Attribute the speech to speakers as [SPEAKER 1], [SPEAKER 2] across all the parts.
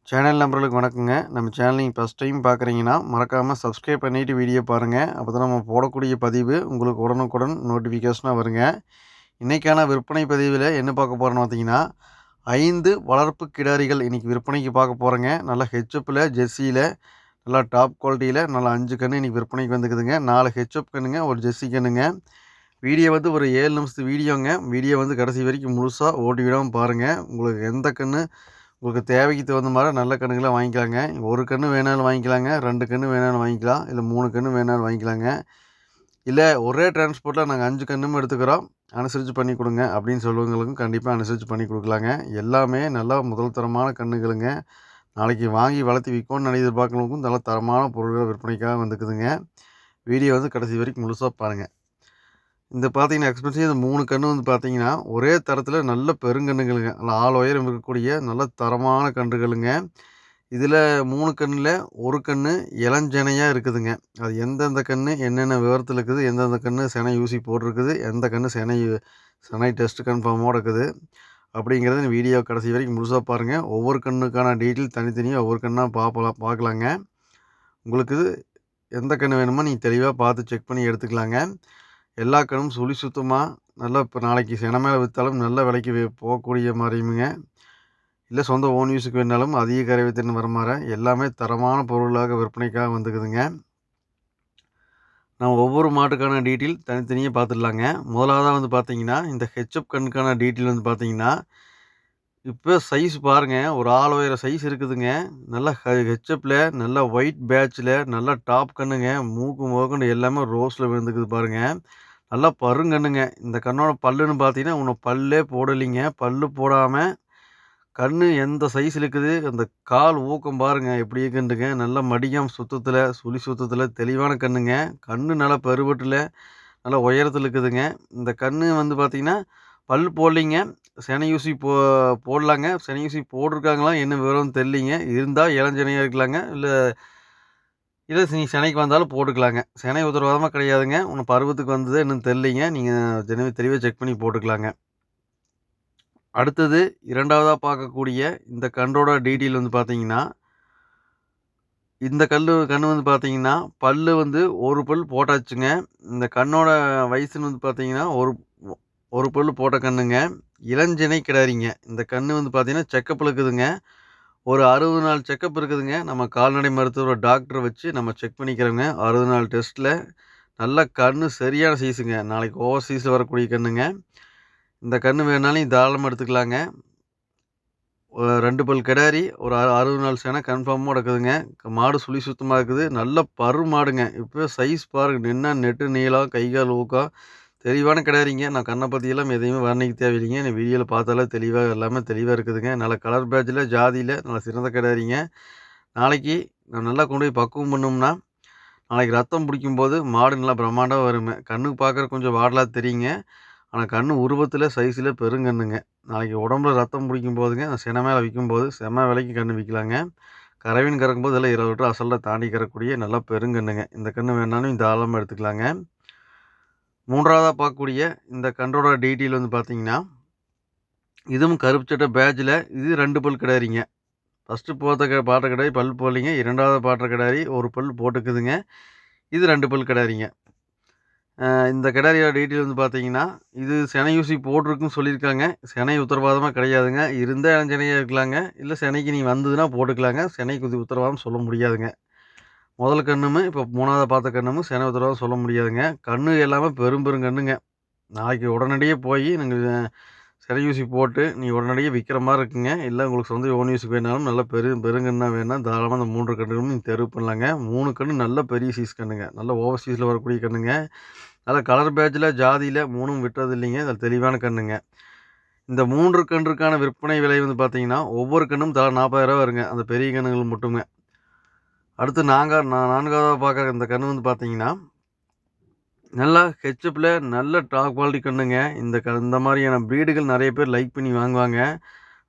[SPEAKER 1] Channel நம்பர்களுக்கு வணக்கங்க. நம்ம channel நீங்க ஃபர்ஸ்ட் டைம் பார்க்குறீங்கன்னா, மறக்காம சப்ஸ்கிரைப் பண்ணிட்டு வீடியோ பாருங்க. அப்பதான் நம்ம போடக்கூடிய பதிவு உங்களுக்கு உடனுக்குடன் நோட்டிஃபிகேஷனா வருங்க. இன்னைக்கான விற்பனை பதிவில என்ன பார்க்க போறோம்னு பார்த்தீங்கன்னா, 5 வளர்ப்பு கிடாரிகள் இன்னைக்கு விற்பனைக்கு பார்க்க போறோங்க. நல்லா ஹெச்எப்ல, ஜெர்சியில, நல்லா டாப் குவாலிட்டியில நல்லா 5 கன்னு இன்னைக்கு விற்பனைக்கு வந்துக்குதுங்க. 4 ஹெச்எப் கன்னுங்க, 1 ஜெர்சி கன்னுங்க. வீடியோ வந்து ஒரு 7 நிமிஷத்து வீடியோங்க. வீடியோ வந்து கடைசி வரைக்கும் முழுசா ஓட்டி விடாம பாருங்க. உங்களுக்கு எந்த கன்னு உங்களுக்கு தேவைக்கு தகுந்த மாரி நல்ல கன்னுகளா வாங்கிக்கலாங்க. 1 கன்னு வேணாலும் வாங்கிக்கலாங்க. 2 கன்னு வேணாலும் வாங்கிக்கலாம். இல்ல 3 கன்னு வேணாலும் வாங்கிக்கலாங்க. இல்ல ஒரே டிரான்ஸ்போர்ட்ல நாங்க 5 கன்னும் எடுத்துக்கிறோம். அனுசரிச்சு பண்ணி குடுங்க அப்படின்னு சொல்றவங்களுக்கும் கண்டிப்பா அனுசரிச்சு பண்ணி குடுக்கலாங்க. எல்லாமே நல்லா முதல் தரமான கன்னுகளுங்க. நாளைக்கு வாங்கி வளர்த்து விக்கணும்னு எதிர்பார்க்கிறவங்களுக்கும் நல்ல தரமான பொருட்கள் விற்பனைக்காக வந்துக்குதுங்க. வீடியோ வந்து கடைசி வரைக்கும் முழுசா பாருங்க. இந்த பார்த்தீங்கன்னா, எஸ்பெஷலி இந்த 3 கன்று வந்து பார்த்தீங்கன்னா, ஒரே தரத்தில நல்ல பெருங்கன்றுகளுங்க. நல்ல ஆள் உயரம் இருக்கக்கூடிய நல்ல தரமான கன்றுகளுங்க. இதில 3 கன்னுல 1 கன்று இளஞ்செனையா இருக்குதுங்க. அது எந்தெந்த கன்று என்னென்ன விவரத்தில இருக்குது, எந்தெந்த கன்று சினை ஊசி போட்டிருக்குது, எந்த கன்று சினை டெஸ்ட் கன்ஃபார்மோட இருக்குது. அப்படிங்கிறத இந்த வீடியோ கடைசி வரைக்கும் முழுசா பாருங்க. ஒவ்வொரு கன்னுக்கான டீட்டெயில் தனித்தனியா ஒவ்வொரு கன்னா பார்க்கலாங்க. உங்களுக்கு எந்த கன்று வேணுமோ நீங்க தெளிவா பார்த்து செக் பண்ணி எடுத்துக்கலாங்க. எல்லா கன்னும் சுழி சுத்தமா, நல்லா இப்போ நாளைக்கு சின மேல வித்தாலும் நல்ல விலைக்கு போகக்கூடிய மாரியுமுங்க. இல்ல சொந்த ஓன் யூஸுக்கு வேணுனாலும் அதிக கறவைத்திறன் வர மாரி எல்லாமே தரமான பொருளாக விற்பனைக்காக வந்துக்குதுங்க. நம்ம ஒவ்வொரு மாட்டுக்கான டீட்டெயில் தனித்தனியா பார்த்துடலாங்க. முதலாவதா வந்து பார்த்தீங்கன்னா, இந்த ஹெச்எப் கன்னுக்கான டீட்டெயில் வந்து பார்த்தீங்கன்னா, இப்போ சைஸ் பாருங்க. ஒரு ஆள் உயர சைஸ் இருக்குதுங்க. நல்லா ஹெச்எப்ல நல்லா ஒயிட் பேட்ச்ல நல்லா டாப் கன்னுங்க. மூக்கு முதற்கொண்டு எல்லாமே ரோஸ்ல விழுந்துக்குது பாருங்க. நல்லா பருங்கன்னுங்க. இந்த கண்ணோட பல்லுன்னு பார்த்தீங்கன்னா, இன்னும் பல்லே போடலைங்க. பல்லு போடாம கண்ணு எந்த சைஸ்ல இருக்குது, அந்த கால் ஊக்கம் பாருங்க எப்படி இருக்குன்ட்டுங்க. நல்லா மடியாம் சுத்தத்தில, சுழி சுத்தத்தில தெளிவான கண்ணுங்க. கண்ணு நல்லா பருவட்டில, நல்லா உயரத்தில இருக்குதுங்க. இந்த கண்ணு வந்து பார்த்தீங்கன்னா, பல் போடலைங்க. சினை ஊசி போடலாங்க. சினை ஊசி போட்டிருக்காங்களா என்ன விவரம்னு தெரியலைங்க. இருந்தா இளஞ்சினையா இருக்கலாங்க. இல்ல நீங்க சினைக்கு வந்தாலும் போட்டுக்கலாங்க. சினை உத்தரவாதமா கிடையாதுங்க. இன்னும் பருவத்துக்கு வந்ததே இன்னும் தெரியலைங்க. நீங்க தெளிவா செக் பண்ணி போட்டுக்கலாங்க. அடுத்தது 2வதா பார்க்கக்கூடிய இந்த கன்றோட டீட்டெயில் வந்து பார்த்தீங்கன்னா, இந்த கண்ணு வந்து பார்த்தீங்கன்னா, பல்லு வந்து 1 பல் போட்டாச்சுங்க. இந்த கண்ணோட வயசுன்னு வந்து பார்த்தீங்கன்னா, ஒரு பல்லு போட்ட கண்ணுங்க. இளஞ்சினை கிடாரிங்க. இந்த கண்ணு வந்து பார்த்தீங்கன்னா, செக்கப்ல இருக்குதுங்க. ஒரு 60 நாள் செக்கப் இருக்குதுங்க. நம்ம கால்நடை மருத்துவர் டாக்டர வச்சு நம்ம செக் பண்ணிக்கிறோங்க. 60 நாள் டெஸ்ட்ல நல்ல கண்ணு சரியான சைஸுங்க. நாளைக்கு ஓவர் சைஸ்ல வரக்கூடிய கண்ணுங்க. இந்த கண்ணு வேணாலும் நீங்க தாராளமா எடுத்துக்கலாங்க. 2 பல் கிடாரி, ஒரு 60 நாள் செனை கன்ஃபார்மோட இருக்குதுங்க. மாடு சுழி சுத்தமா இருக்குது. நல்ல பரு மாடுங்க. இப்பவே சைஸ் பாருங்க. நின்னா நெட்டு நீளம், கை, கால் ஊக்கம். தெளிவான கிடாரிங்க. நான் கண்ண பத்தியெல்லாம் எதையுமே வர்ணிக்க தேவையில்லைங்க. இந்த வீடியோல பார்த்தாலே தெளிவா எல்லாமே தெளிவா இருக்குதுங்க. நல்ல கலர் பேட்ஜ்ல, ஜாதியில நல்ல சிறந்த கிடாரிங்க. நாளைக்கு நான் நல்லா கொண்டு போய் பக்குவம் பண்ணோம்னா, நாளைக்கு ரத்தம் பிடிக்கும்போது மாடு நல்லா பிரம்மாண்டமா வருங்க. கண்ணுக்கு பார்க்கறக்கு கொஞ்சம் வாடலா தெரியுங்க. ஆனா கண்ணு உருவத்தில, சைஸ்ல பெருங்கண்ணுங்க. நாளைக்கு உடம்புல ரத்தம் பிடிக்கும் போதுங்க, சினை மேல விக்கும்போது செம்ம விலைக்கு கண்ணு விக்கலாங்க. கறவைன்னு கறக்கும்போது எல்லாம் 20 லிட்டர் அசல்ல தாண்டி கறக்கக்கூடிய நல்ல பெருங்கண்ணுங்க. இந்த கண்ணு வேணாலும் தாராளமா எடுத்துக்கலாங்க. 3வதா பார்க்கக்கூடிய இந்த கன்றோட டீட்டெயில் வந்து பார்த்தீங்கன்னா, இதுவும் கருப்பு சட்டை பேட்ஜ்ல இது 2 பல் கிடாரிங்க. ஃபர்ஸ்ட்டு பாட்ட கிடாரி பல் போடலைங்க. 2வது பாட்ட கிடாரி 1 பல் போட்டுக்குதுங்க. இது 2 பல் கிடாரிங்க. இந்த கிடாரியோட டீட்டெயில் வந்து பார்த்தீங்கன்னா, இது சினை ஊசி போட்டிருக்குன்னு சொல்லியிருக்காங்க. சினை உத்தரவாதமா கிடையாதுங்க. இருந்தா இளஞ்சினையா இருக்கலாங்க. இல்ல சினைக்கு வந்ததுன்னா போட்டுக்கலாங்க. சினைக்கு உத்தரவாதம் சொல்ல முடியாதுங்க. முதல் கண்ணுமு, இப்போ 3வதா பார்த்த கண்ணுமும் சினை உத்தரவாதம் சொல்ல முடியாதுங்க. கண்ணு எல்லாமே பெருங்கண்ணுங்க. நாளைக்கு உடனடியே போயி நீங்க சினை ஊசி போட்டு நீ உடனடியா விக்கிற மாரி இருக்குங்க. இல்ல உங்களுக்கு சொந்த ஓன் யூஸுக்கு வேணாலும் நல்ல பெருங்கண்ணா வேணுனா தாராளமா அந்த 3 கன்றுகளும் நீங்க தேர்வு பண்ணலாங்க. 3 கன்று நல்ல பெரிய சைஸ் கன்றுங்க. நல்ல ஓவர் சைஸ்ல வரக்கூடிய கன்றுங்க. நல்ல கலர் பேட்ஜ்ல, ஜாதியில 3ம் விட்டுறது இல்லைங்க. அது தெளிவான கன்றுங்க. இந்த 3 கன்றுக்கான விற்பனை விலை வந்து பார்த்தீங்கன்னா, ஒவ்வொரு கன்றும் தலா ரூ. 40,000 வருங்க. அந்த பெரிய கன்றுகள் மட்டுமே. அடுத்து 4வதா பார்க்குற இந்த கன்று வந்து பார்த்தீங்கன்னா, நல்லா ஹெச்எப்ல நல்ல டாப் குவாலிட்டி கன்றுங்க. இந்த மாரியான ப்ரீடுகள் நெறைய பேர் லைக் பண்ணி வாங்குவாங்க.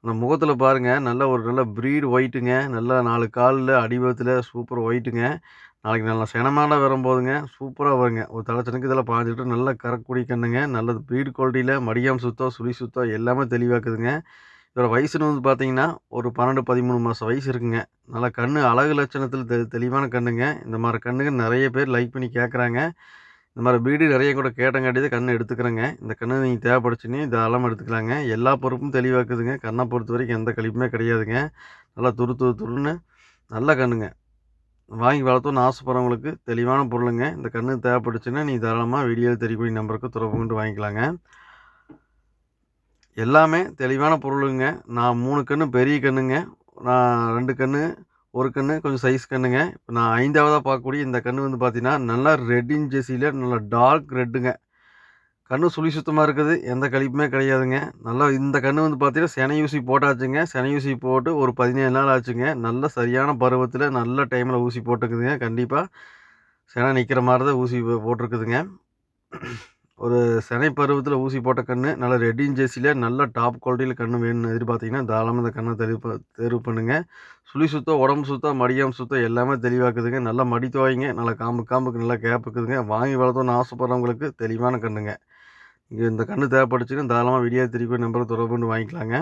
[SPEAKER 1] அந்த முகத்தில பாருங்க, நல்ல ப்ரீடு ஒயிட்டுங்க. நல்லா 4 கால்ல அடிவயத்துல சூப்பர் ஒயிட்டுங்க. நாளைக்கு நல்லா செனமாட வரும்போதுங்க, சூப்பரா வருங்க. ஒரு தலச்சனுக்கு இதெல்லாம் 15 லிட்டர் நல்லா கறக்கக்கூடிய கன்னுங்க. நல்லது ப்ரீடு குவாலிட்டியில மடியாம் சுத்தம், சுழி சுத்தம் எல்லாமே தெளிவாக்குதுங்க. இதோட வயசுன்னு வந்து பார்த்தீங்கன்னா, ஒரு 12, 13 மாசம் வயசு இருக்குங்க. நல்லா கண்ணு அழகு லட்சணத்தில தெளிவான கண்ணுங்க. இந்த மாரி கண்ணுங்க நெறைய பேர் லைக் பண்ணி கேட்குறாங்க. இந்த மாரி ப்ரீடு நெறைய கூட கேட்டங்காட்டி தான் கண்ணு எடுத்துக்கிறேங்க. இந்த கண்ணு நீங்க தேவைப்பட்டுச்சுன்னு தாராளமா எடுத்துக்கலாங்க. எல்லா பொறுப்பும் தெளிவா இருக்குதுங்க. கண்ண பொறுத்தவரைக்கும் எந்த கழிப்புமே கிடையாதுங்க. நல்லா துரு துரு துருன்னு நல்ல கண்ணுங்க. வாங்கி வளர்த்தோன்னு ஆசைப்படுறவங்களுக்கு தெளிவான பொருளுங்க. இந்த கண்ணு தேவைப்பட்டுச்சுன்னா, நீங்க தாராளமா வீடியோல தெரியக்கூடிய நம்பருக்கு தொடர்பு கொண்டு வாங்கிக்கலாங்க. எல்லாமே தெளிவான பொருளுங்க. நான் 3 கண்ணு பெரிய கண்ணுங்க. நான் 2 கண்ணு, 1 கண்ணு கொஞ்சம் சைஸ் கண்ணுங்க. இப்ப நான் 5வதா பார்க்கக்கூடிய இந்த கண்ணு வந்து பார்த்தீங்கன்னா, நல்லா ரெட் இன் ஜெர்சில நல்லா டார்க் ரெட்டுங்க. கண்ணு சுழி சுத்தமா இருக்குது. எந்த கழிப்புமே கிடையாதுங்க. நல்லா இந்த கண்ணு வந்து பார்த்தீங்கன்னா, செனை ஊசி போட்டாச்சுங்க. செனை ஊசி போட்டு ஒரு 17 நாள் ஆச்சுங்க. நல்ல சரியான பருவத்தில, நல்ல டைம்ல ஊசி போட்டுருக்குதுங்க. கண்டிப்பா செனை நிக்கிற மாரி தான் ஊசி போட்டிருக்குதுங்க. ஒரு செனை பருவத்தில ஊசி போட்ட கண்ணு, நல்ல ரெட்டின் ஜெர்சில நல்ல டாப் குவாலிட்டியில கண்ணு வேணும்னு எதிர்பார்த்தீங்கன்னா, தாராளமா இந்த கண்ண தேர்வு பண்ணுங்க. சுழி சுத்தம், உடம்பு சுத்தம், மடியாம சுத்தம் எல்லாமே தெளிவா இருக்குதுங்க. நல்லா மடி துவாய்ங்க. நல்லா காம்புக்கு நல்லா கேப் இருக்குதுங்க. வாங்கி வளர்த்தோன்னு ஆசைப்படுறவங்களுக்கு தெளிவான கண்ணுங்க. இங்க இந்த கண்ணு தேவைப்பட்டுச்சுன்னா, தாராளமா வீடியோ தெரியக்கூடிய நம்பருக்கு தொடர்பு கொண்டு வாங்கிக்கலாங்க.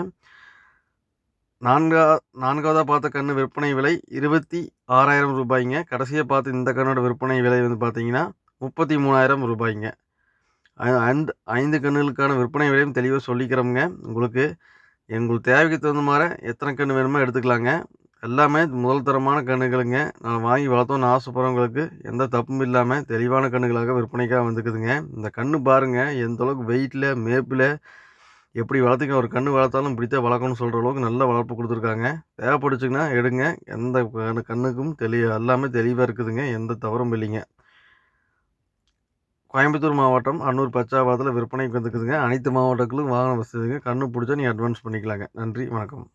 [SPEAKER 1] 4வதா பார்த்த கண்ணு விற்பனை விலை ரூ. 26,000 கடைசியா பார்த்த இந்த கண்ணோட விற்பனை விலை வந்து பார்த்தீங்கன்னா, ரூ. 33,000 அந்த 5 கண்ணுகளுக்கான விற்பனை விலையும் தெளிவா சொல்லிக்கிறோம்ங்க. உங்களுக்கு தேவைக்கு தகுந்த மாரி எத்தனை கண்ணு வேணுமோ எடுத்துக்கலாங்க. எல்லாமே முதல் தரமான கண்ணுகளுங்க. நான் வாங்கி வளர்த்தோன்னு ஆசைப்படுறவங்களுக்கு எந்த தப்பும் இல்லாம தெளிவான கண்ணுகளாக விற்பனைக்காக வந்துக்குதுங்க. இந்த கண்ணு பாருங்க, எந்த அளவுக்கு வெயிட்ல, மேப்புல எப்படி வளர்த்துங்க ஒரு கண்ணு வளர்த்தாலும் இப்படித்தான் வளர்க்கணும்னு சொல்ற அளவுக்கு நல்ல வளர்ப்பு குடுத்துருக்காங்க. தேவைப்பட்டுச்சுங்கன்னா எடுங்க. எந்த கண்ணுக்கும் எல்லாமே தெளிவா இருக்குதுங்க. எந்த தவறும் இல்லைங்க. கோயம்புத்தூர் மாவட்டம், அன்னூர் பச்சாவரத்தில விற்பனைக்கு வந்துக்குதுங்க. அனைத்து மாவட்டங்களும் வாகன வசதிங்க. கண்ணு புடிச்சா நீங்க அட்வான்ஸ் பண்ணிக்கலாங்க. நன்றி, வணக்கம்.